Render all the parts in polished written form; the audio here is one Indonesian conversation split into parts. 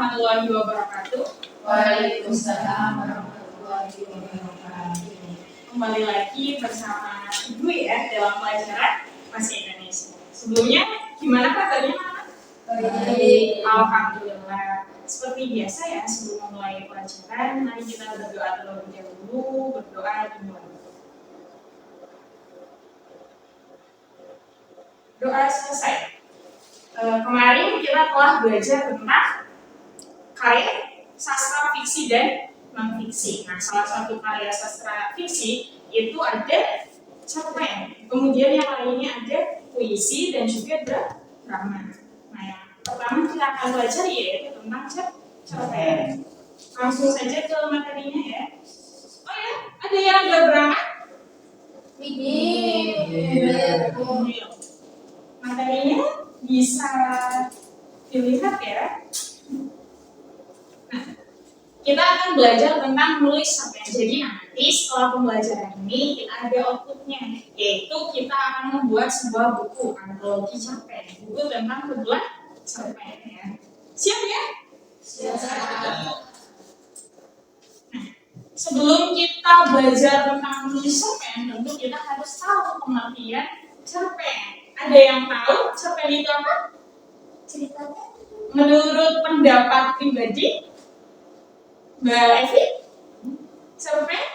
warahmatullahi wabarakatuh. Waalaikumsalam warahmatullahi wabarakatuh. Kembali lagi bersama Ibu ya dalam pelajaran Bahasa Indonesia. Sebelumnya gimana kabarnya Mama? Baik. Alhamdulillah. Seperti biasa ya, sebelum memulai pelajaran, mari kita berdoa terlebih dahulu. Berdoa dimulai. Doa selesai. Kemarin kita telah belajar tentang karya sastra fiksi dan non-fiksi. Nah, salah satu karya sastra fiksi itu ada cerpen. Kemudian yang lainnya ada puisi dan juga drama. Nah, yang pertama kita akan belajar yaitu tentang cerpen. Langsung saja ke materinya ya. Oh ya, ada yang udah berangkat? Materinya bisa dilihat ya. Nah, kita akan belajar tentang menulis cerpen. Jadi nanti setelah pembelajaran ini kita ada outputnya, yaitu kita akan membuat sebuah buku antologi cerpen, buku tentang sebuah cerpen ya. Siap ya? Siap. Nah, sebelum kita belajar tentang menulis cerpen, tentu kita harus tahu pengertian cerpen. Ada yang tahu cerpen itu apa? Ceritanya menurut pendapat pribadi Mbak Evi, cerpen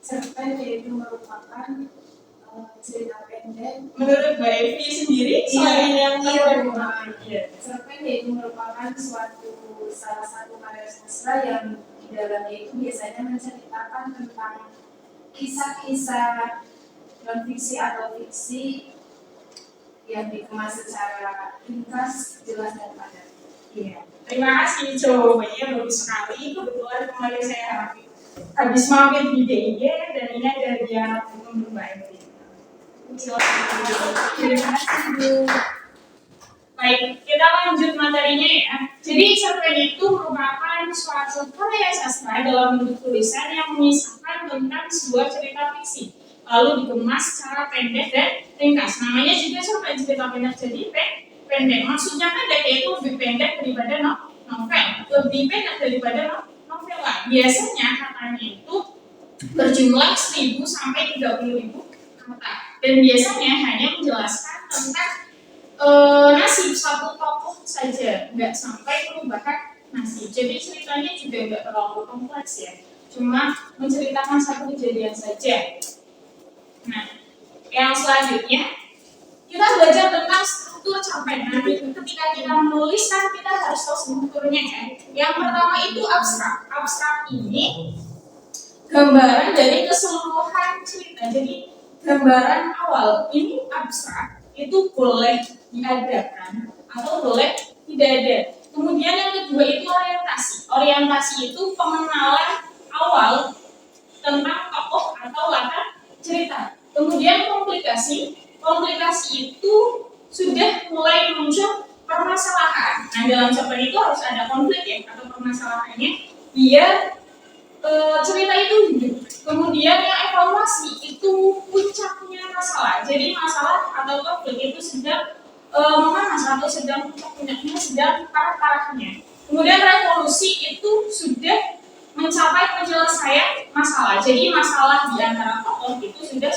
Cerpen itu merupakan cerita pendek. menurut Mbak Evi sendiri selain yang Cerpen itu merupakan salah satu karya sastra yang di dalamnya itu biasanya menceritakan tentang kisah-kisah non-fiksi atau fiksi yang dikemas secara ringkas, jelas dan padat. Iya. Terima kasih jawabannya bagus sekali. Kebetulan kemarin saya habis mampir di DIY dan ini ada hadiah untuk Mbak Evi. Silakan. Terima kasih Bu. Baik, kita lanjut materinya ya. Jadi cerpen itu merupakan suatu karya sastra dalam bentuk tulisan yang mengisahkan tentang sebuah cerita fiksi, lalu dikemas secara pendek dan ringkas. Namanya juga cerpen, cerita pendek, jadi pendek. Maksudnya pendek yaitu lebih pendek daripada novel, lebih pendek daripada novela. Biasanya katanya itu berjumlah 1000 sampai 30.000 kata, dan biasanya hanya menjelaskan tentang nasib satu tokoh saja, nggak sampai perubahan nasib. Jadi ceritanya juga nggak terlalu kompleks ya, cuma menceritakan satu kejadian saja. Nah, yang selanjutnya kita belajar tentang struktur cerpen. Nanti ketika kita menulis kan kita harus tahu strukturnya ya. Yang pertama itu abstrak. Abstrak ini gambaran dari keseluruhan cerita. Jadi gambaran awal ini abstrak itu boleh diadakan atau boleh tidak ada. Kemudian yang kedua itu orientasi. Orientasi itu pengenalan awal tentang tokoh atau latar cerita. Kemudian komplikasi. Komplikasi itu sudah mulai muncul permasalahan. Nah, dalam cerpen itu harus ada konflik ya atau permasalahannya biar cerita itu hidup. Kemudian yang evaluasi itu puncaknya masalah. Jadi masalah atau konflik itu sedang memanas atau sedang puncaknya sedang parah-parahnya. Kemudian revolusi itu sudah mencapai penyelesaian masalah. Jadi masalah di antara tokoh itu sudah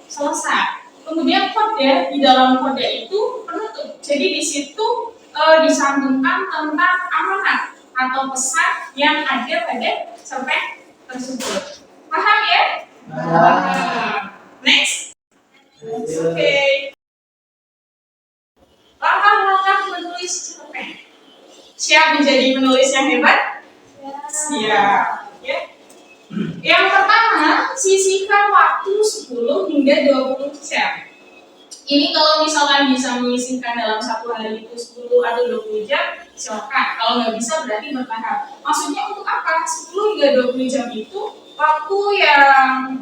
selesai. Kemudian kode, di dalam kode itu penutup. Jadi di situ disambungkan tentang amanat atau pesan yang ada pada cerpen tersebut. Paham ya? Paham. Next. Oke. Langkah-langkah menulis cerpen. Siap menjadi penulis yang hebat? Siap. Ya. Yang pertama, sisihkan waktu 10 hingga 20 jam. Ini kalau misalkan bisa menyisihkan dalam satu hari itu 10 atau 20 jam, silakan. Kalau nggak bisa berarti bertahap. Maksudnya untuk apa? 10 hingga 20 jam itu waktu yang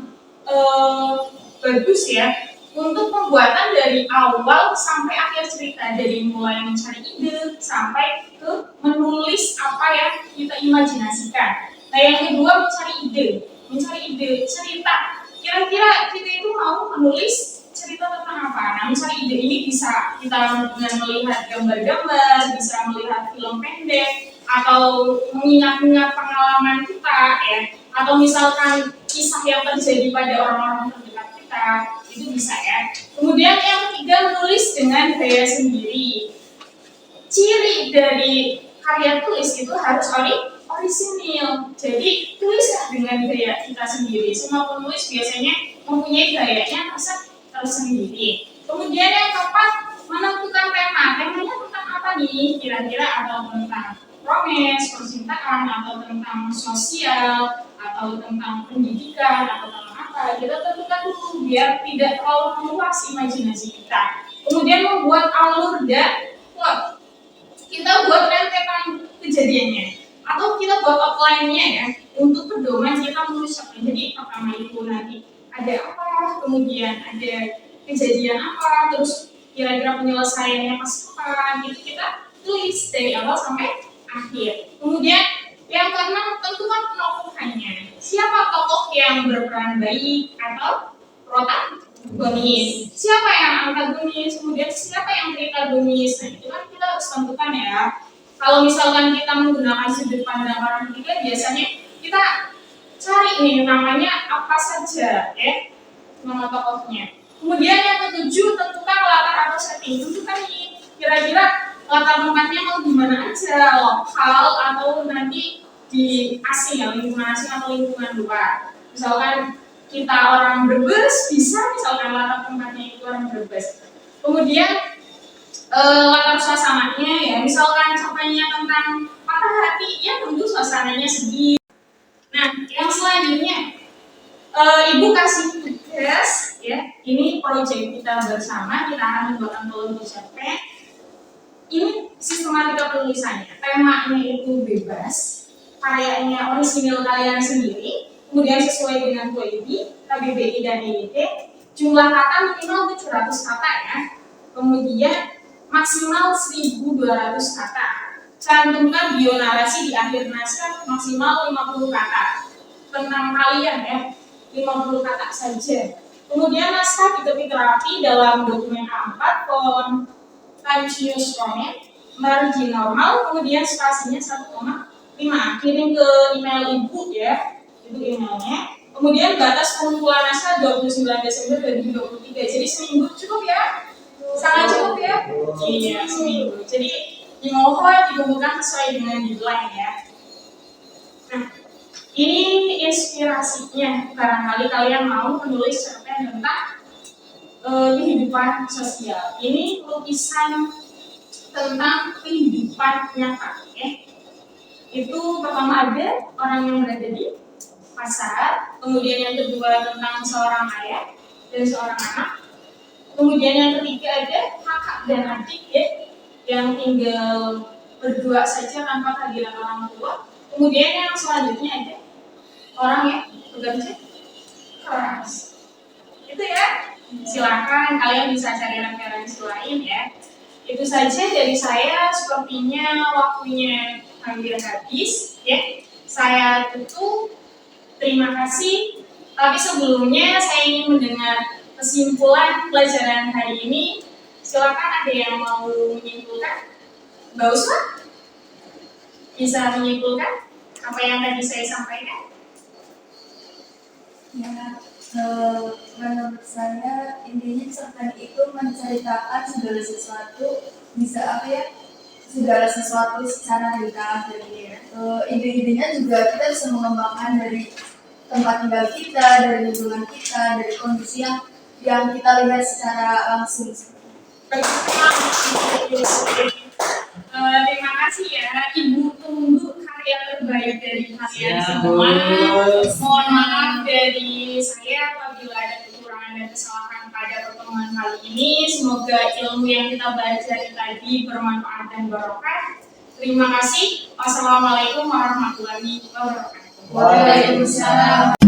bagus ya untuk pembuatan dari awal sampai akhir cerita, dari mulai mencari ide sampai ke menulis apa yang kita imajinasikan. Nah, yang kedua mencari ide cerita. Kira-kira kita itu mau menulis cerita tentang apa? Nah, mencari ide ini bisa kita dengan melihat gambar-gambar, bisa melihat film pendek, atau mengingat-ingat pengalaman kita ya, atau misalkan kisah yang terjadi pada orang-orang terdekat kita, itu bisa ya. Kemudian yang ketiga, menulis dengan gaya sendiri. Ciri dari karya tulis itu harus orisinil. Jadi tulislah dengan gaya kita sendiri. Semua penulis biasanya mempunyai gayanya tersendiri. Kemudian yang keempat, menentukan tema. Temanya tentang apa nih? Kira-kira atau tentang romance, percintaan, atau tentang sosial, atau tentang pendidikan, atau tentang apa? Kita tentukan dulu biar tidak terlalu meluas imajinasi kita. Kemudian membuat alur dan plot. Kita buat rentetan kejadiannya, atau kita buat outline-nya ya, untuk pedoman kita menulis apa. Jadi pertama itu nanti ada apa, kemudian ada kejadian apa, terus kira-kira penyelesaiannya pas kapan, gitu kita tulis dari awal sampai akhir. Kemudian yang keenam, tentukan penokohannya. Siapa tokoh yang berperan baik atau protagonis? Siapa yang antagonis? Kemudian siapa yang pritagonis? Nah, itu kan kita harus tentukan ya. Kalau misalkan kita menggunakan sudut pandang orang ketiga, biasanya kita cari nih namanya apa saja ya, nama tokohnya. Kemudian yang ketujuh, tentukan latar atau setting. Tentukan nih kira-kira latar tempatnya mau gimana aja, lokal atau nanti di asing ya, lingkungan asing atau lingkungan luar. Misalkan kita orang Brebes, bisa misalkan latar tempatnya itu orang Brebes. Kemudian latar suasananya ya, misalkan cerpennya tentang patah hati, ya tentu suasananya sedih. Nah, yang selanjutnya Ibu kasih tugas ya, ini proyek kita bersama, kita akan membuat antologi cerpen. Ini sistematika penulisannya, temanya itu bebas, karyanya orisinil kalian sendiri, kemudian sesuai dengan QIP, KBBI dan EYT, jumlah kata minimal 700 kata ya, kemudian maksimal 1.200 kata. Cantumkan bionarasi di akhir naskah maksimal 50 kata tentang kalian ya, 50 kata saja. Kemudian naskah diketik rapi dalam dokumen A4 font Times New Roman, margin normal, kemudian spasinya 1,5. Kirim ke email ibu ya, itu emailnya. Kemudian batas pengumpulan naskah 29 Desember 2023. Jadi seminggu cukup ya? Sangat cukup ya? Iya, seminggu. Jadi dimohon dikumpulkan sesuai dengan deadline ya. Nah, ini inspirasinya. Barangkali kalian mau menulis cerpen tentang kehidupan sosial. Ini lukisan tentang kehidupan nyata ya. Itu pertama ada orang yang berada di pasar, kemudian yang kedua tentang seorang ayah dan seorang anak, kemudian yang ketiga ada kakak dan adik ya, yang tinggal berdua saja tanpa kehadiran orang tua, kemudian yang selanjutnya ada orang yang bekerja keras. Itu ya. Silakan kalian bisa cari referensi lain ya. Itu saja dari saya, sepertinya waktunya hampir habis ya. Saya tutup. Terima kasih. Tapi sebelumnya saya ingin mendengar kesimpulan pelajaran hari ini. Silakan, ada yang mau menyimpulkan? Mbak Usma? Bisa menyimpulkan apa yang tadi saya sampaikan? Ya, menurut saya intinya cerpen itu menceritakan segala sesuatu, bisa apa ya, segala sesuatu secara ringkas. Jadi ide-idenya juga kita bisa mengembangkan dari tempat tinggal kita, dari lingkungan kita, dari kondisi yang kita lihat secara langsung. Terima kasih ya, Ibu tunggu karya terbaik dari kalian semua. Mohon maaf dari saya apabila ada kekurangan dan kesalahan pada pertemuan kali ini. Semoga ilmu yang kita belajar tadi bermanfaat dan barokah. Terima kasih. Wassalamualaikum warahmatullahi wabarakatuh. Waalaikumsalam.